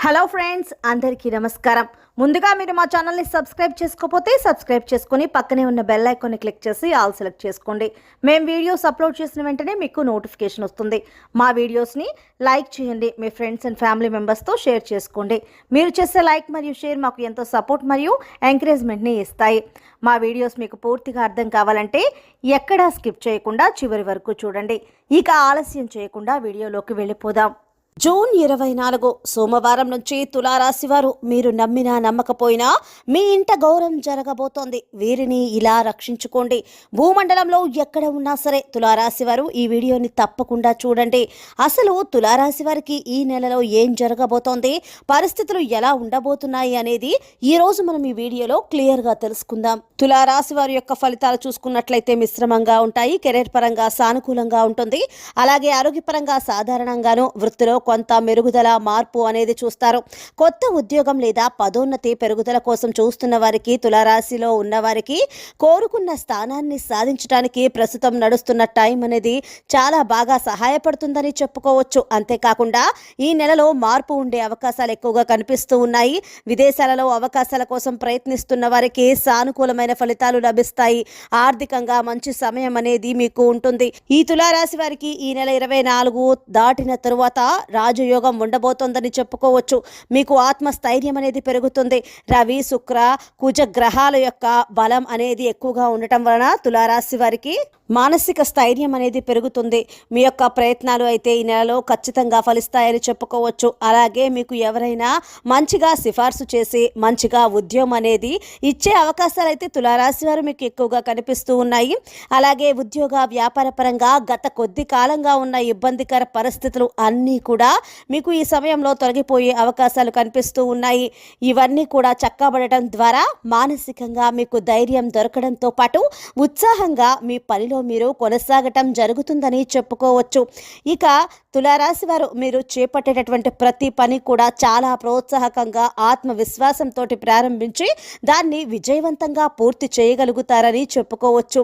Hello friends, అందరికీ నమస్కారం. ముందుగా మీరు మా ఛానల్ని సబ్స్క్రైబ్ చేసుకోకపోతే సబ్స్క్రైబ్ చేసుకుని పక్కనే ఉన్న బెల్ ఐకాన్ని క్లిక్ చేసి ఆల్ సెలెక్ట్ చేసుకోండి. మేము వీడియోస్ అప్లోడ్ చేసిన వెంటనే మీకు నోటిఫికేషన్ వస్తుంది. మా వీడియోస్ని లైక్ చేయండి, మీ ఫ్రెండ్స్ అండ్ ఫ్యామిలీ మెంబర్స్తో షేర్ చేసుకోండి. మీరు చేసే లైక్ మరియు షేర్ మాకు ఎంతో సపోర్ట్ మరియు ఎంకరేజ్మెంట్ని ఇస్తాయి. మా వీడియోస్ మీకు పూర్తిగా అర్థం కావాలంటే ఎక్కడా స్కిప్ చేయకుండా చివరి వరకు చూడండి. ఇక ఆలస్యం చేయకుండా వీడియోలోకి వెళ్ళిపోదాం. జూన్ 24 సోమవారం నుంచి తులారాశి వారు మీరు నమ్మినా నమ్మకపోయినా మీ ఇంట గౌరవం జరగబోతోంది. వీరిని ఇలా రక్షించుకోండి. భూమండలంలో ఎక్కడ ఉన్నా సరే తులారాశి వారు ఈ వీడియోని తప్పకుండా చూడండి. అసలు తులారాశి వారికి ఈ నెలలో ఏం జరగబోతోంది, పరిస్థితులు ఎలా ఉండబోతున్నాయి అనేది ఈ రోజు మనం ఈ వీడియోలో క్లియర్గా తెలుసుకుందాం. తులారాశి వారి యొక్క ఫలితాలు చూసుకున్నట్లయితే మిశ్రమంగా ఉంటాయి. కెరీర్ పరంగా సానుకూలంగా ఉంటుంది. అలాగే ఆరోగ్యపరంగా సాధారణంగాను, వృత్తిలో కొంత మెరుగుదల మార్పు అనేది చూస్తారు. కొత్త ఉద్యోగం లేదా పదోన్నతి పెరుగుదల కోసం చూస్తున్న వారికి, తులారాశిలో ఉన్నవారికి కోరుకున్న స్థానాన్ని సాధించడానికి ప్రస్తుతం నడుస్తున్న టైం అనేది చాలా బాగా సహాయపడుతుందని చెప్పుకోవచ్చు. అంతేకాకుండా ఈ నెలలో మార్పు ఉండే అవకాశాలు ఎక్కువగా కనిపిస్తూ ఉన్నాయి. విదేశాలలో అవకాశాల కోసం ప్రయత్నిస్తున్న వారికి సానుకూలమైన ఫలితాలు లభిస్తాయి. ఆర్థికంగా మంచి సమయం అనేది మీకు ఉంటుంది. ఈ తులారాశి వారికి ఈ నెల 24 దాటిన తరువాత రాజయోగం ఉండబోతోందని చెప్పుకోవచ్చు. మీకు ఆత్మస్థైర్యం అనేది పెరుగుతుంది. రవి, శుక్ర, కుజ గ్రహాల యొక్క బలం అనేది ఎక్కువగా ఉండటం వలన తులారాశి వారికి మానసిక స్థైర్యం అనేది పెరుగుతుంది. మీ యొక్క ప్రయత్నాలు అయితే ఈ నెలలో ఖచ్చితంగా ఫలిస్తాయని చెప్పుకోవచ్చు. అలాగే మీకు ఎవరైనా మంచిగా సిఫార్సు చేసి మంచిగా ఉద్యోగం అనేది ఇచ్చే అవకాశాలు అయితే తులారాశి వారు మీకు ఎక్కువగా కనిపిస్తూ ఉన్నాయి. అలాగే ఉద్యోగ వ్యాపార పరంగా గత కొద్ది కాలంగా ఉన్న ఇబ్బందికర పరిస్థితులు అన్నీ కూడా మీకు ఈ సమయంలో తొలగిపోయే అవకాశాలు కనిపిస్తూ ఉన్నాయి. ఇవన్నీ కూడా చక్కబడటం ద్వారా మానసికంగా మీకు ధైర్యం దొరకడంతో పాటు ఉత్సాహంగా మీ పనిలో మీరు కొనసాగటం జరుగుతుందని చెప్పుకోవచ్చు. ఇక తులారాశి వారు మీరు చేపట్టేటటువంటి ప్రతి పని కూడా చాలా ప్రోత్సాహకంగా ఆత్మవిశ్వాసంతో ప్రారంభించి దాన్ని విజయవంతంగా పూర్తి చేయగలుగుతారని చెప్పుకోవచ్చు.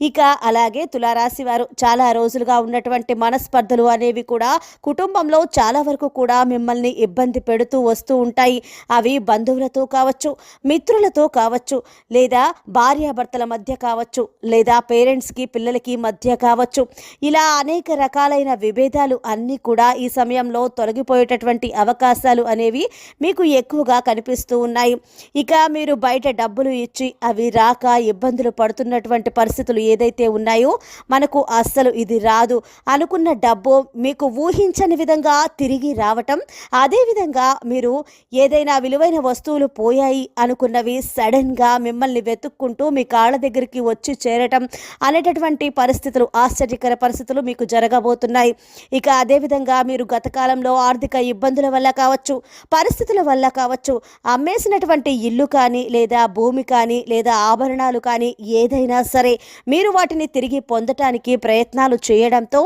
ఇక అలాగే తులారాశి వారు చాలా రోజులుగా ఉన్నటువంటి మనస్పర్ధలు అనేవి కూడా కుటుంబంలో చాలా వరకు కూడా మిమ్మల్ని ఇబ్బంది పెడుతూ వస్తూ ఉంటాయి. అవి బంధువులతో కావచ్చు, మిత్రులతో కావచ్చు, లేదా భార్యాభర్తల మధ్య కావచ్చు, లేదా పేరెంట్స్కి పిల్లలకి మధ్య కావచ్చు. ఇలా అనేక రకాలైన విభేదాలు అన్నీ కూడా ఈ సమయంలో తొలగిపోయేటటువంటి అవకాశాలు అనేవి మీకు ఎక్కువగా కనిపిస్తూ ఉన్నాయి. ఇక మీరు బయట డబ్బులు ఇచ్చి అవి రాక ఇబ్బందులు పడుతున్నటువంటి పరిస్థితులు ఏదైతే ఉన్నాయో, మనకు అస్సలు ఇది రాదు అనుకున్న డబ్బు మీకు ఊహించని విధంగా తిరిగి రావటం, అదేవిధంగా మీరు ఏదైనా విలువైన వస్తువులు పోయాయి అనుకున్నవి సడన్గా మిమ్మల్ని వెతుక్కుంటూ మీ కాళ్ళ దగ్గరికి వచ్చి చేరటం అనేటటువంటి పరిస్థితులు, ఆశ్చర్యకర పరిస్థితులు మీకు జరగబోతున్నాయి. ఇక అదేవిధంగా మీరు గత కాలంలో ఆర్థిక ఇబ్బందుల వల్ల కావచ్చు, పరిస్థితుల వల్ల కావచ్చు, అమ్మేసినటువంటి ఇల్లు కానీ లేదా భూమి కానీ లేదా ఆభరణాలు కానీ ఏదైనా సరే మీరు వాటిని తిరిగి పొందటానికి ప్రయత్నాలు చేయడంతో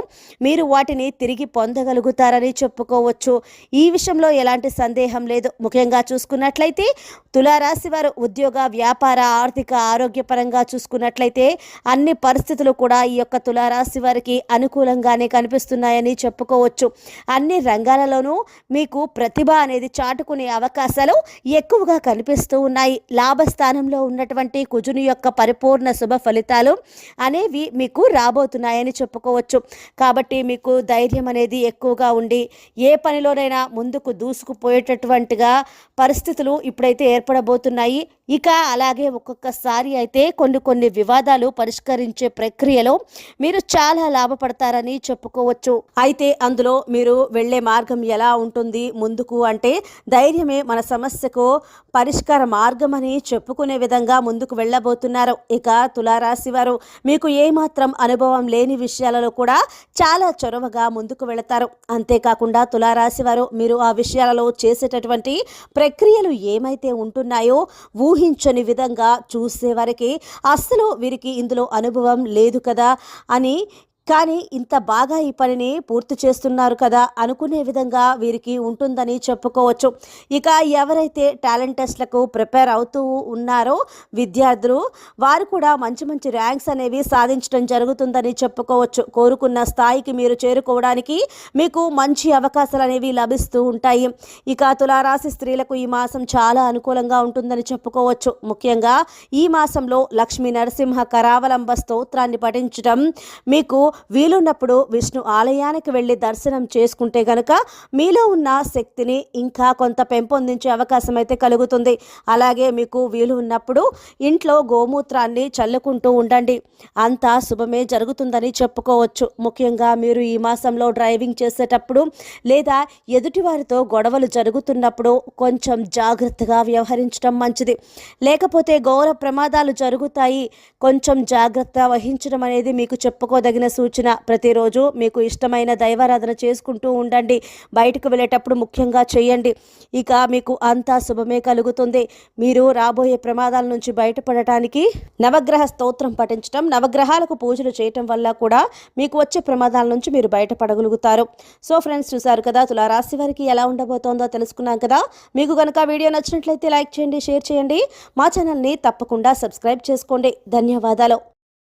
మీరు వాటిని తిరిగి పొందగలుగుతారని చెప్పుకోవచ్చు. ఈ విషయంలో ఎలాంటి సందేహం లేదు. ముఖ్యంగా చూసుకున్నట్లయితే తులారాశి వారు ఉద్యోగ, వ్యాపార, ఆర్థిక, ఆరోగ్యపరంగా చూసుకున్నట్లయితే అన్ని పరిస్థితులు కూడా ఈ యొక్క తులారాశి వారికి అనుకూలంగానే కనిపిస్తున్నాయని చెప్పుకోవచ్చు. అన్ని రంగాలలోనూ మీకు ప్రతిభ అనేది చాటుకునే అవకాశాలు ఎక్కువగా కనిపిస్తూ ఉన్నాయి. లాభస్థానంలో ఉన్నటువంటి కుజుని యొక్క పరిపూర్ణ శుభ ఫలితాలు అనేవి మీకు రాబోతున్నాయని చెప్పుకోవచ్చు. కాబట్టి మీకు ధైర్యం అనేది ఎక్కువగా ఉండి ఏ పనిలోనైనా ముందుకు దూసుకుపోయేటటువంటిగా పరిస్థితులు ఇప్పుడైతే ఏర్పడబోతున్నాయి. ఇక అలాగే ఒక్కొక్కసారి అయితే కొన్ని వివాదాలు పరిష్కరించే ప్రక్రియలో మీరు చాలా లాభపడతారని చెప్పుకోవచ్చు. అయితే అందులో మీరు వెళ్ళే మార్గం ఎలా ఉంటుంది ముందుకు అంటే, ధైర్యమే మన సమస్యకు పరిష్కార మార్గం అని చెప్పుకునే విధంగా ముందుకు వెళ్ళబోతున్నారు. ఇక తులారాశి వారు మీకు ఏమాత్రం అనుభవం లేని విషయాలలో కూడా చాలా చొరవగా ముందుకు వెళతారు. అంతేకాకుండా తులారాశి వారు మీరు ఆ విషయాలలో చేసేటటువంటి ప్రక్రియలు ఏమైతే ఉంటున్నాయో ఊహించని విధంగా చూసేవారికి అస్సలు వీరికి ఇందులో అనుభవం లేదు కదా అని కానీ ఇంత బాగా ఈ పనిని పూర్తి చేస్తున్నారు కదా అనుకునే విధంగా వీరికి ఉంటుందని చెప్పుకోవచ్చు. ఇక ఎవరైతే టాలెంట్ టెస్ట్లకు ప్రిపేర్ అవుతూ ఉన్నారో విద్యార్థులు, వారు కూడా మంచి మంచి ర్యాంక్స్ అనేవి సాధించడం జరుగుతుందని చెప్పుకోవచ్చు. కోరుకున్న స్థాయికి మీరు చేరుకోవడానికి మీకు మంచి అవకాశాలు అనేవి లభిస్తూ ఉంటాయి. ఇక తులారాశి స్త్రీలకు ఈ మాసం చాలా అనుకూలంగా ఉంటుందని చెప్పుకోవచ్చు. ముఖ్యంగా ఈ మాసంలో లక్ష్మీ నరసింహ కరావలంబ స్తోత్రాన్ని పఠించడం, మీకు వీలున్నప్పుడు విష్ణు ఆలయానికి వెళ్ళి దర్శనం చేసుకుంటే గనుక మీలో ఉన్న శక్తిని ఇంకా కొంత పెంపొందించే అవకాశం అయితే కలుగుతుంది. అలాగే మీకు వీలు ఉన్నప్పుడు ఇంట్లో గోమూత్రాన్ని చల్లుకుంటూ ఉండండి, అంతా శుభమే జరుగుతుందని చెప్పుకోవచ్చు. ముఖ్యంగా మీరు ఈ మాసంలో డ్రైవింగ్ చేసేటప్పుడు లేదా ఎదుటివారితో గొడవలు జరుగుతున్నప్పుడు కొంచెం జాగ్రత్తగా వ్యవహరించడం మంచిది. లేకపోతే ఘోర ప్రమాదాలు జరుగుతాయి. కొంచెం జాగ్రత్త వహించడం అనేది మీకు చెప్పుకోదగిన సూచన. ప్రతిరోజు మీకు ఇష్టమైన దైవారాధన చేసుకుంటూ ఉండండి. బయటకు వెళ్ళేటప్పుడు ముఖ్యంగా చేయండి. ఇక మీకు అంతా శుభమే కలుగుతుంది. మీరు రాబోయే ప్రమాదాల నుంచి బయటపడటానికి నవగ్రహ స్తోత్రం పఠించడం, నవగ్రహాలకు పూజలు చేయటం వల్ల కూడా మీకు వచ్చే ప్రమాదాల నుంచి మీరు బయటపడగలుగుతారు. సో ఫ్రెండ్స్, చూసారు కదా తులారాశి వారికి ఎలా ఉండబోతోందో తెలుసుకున్నాం కదా. మీకు కనుక వీడియో నచ్చినట్లయితే లైక్ చేయండి, షేర్ చేయండి. మా ఛానల్ని తప్పకుండా సబ్స్క్రైబ్ చేసుకోండి. ధన్యవాదాలు.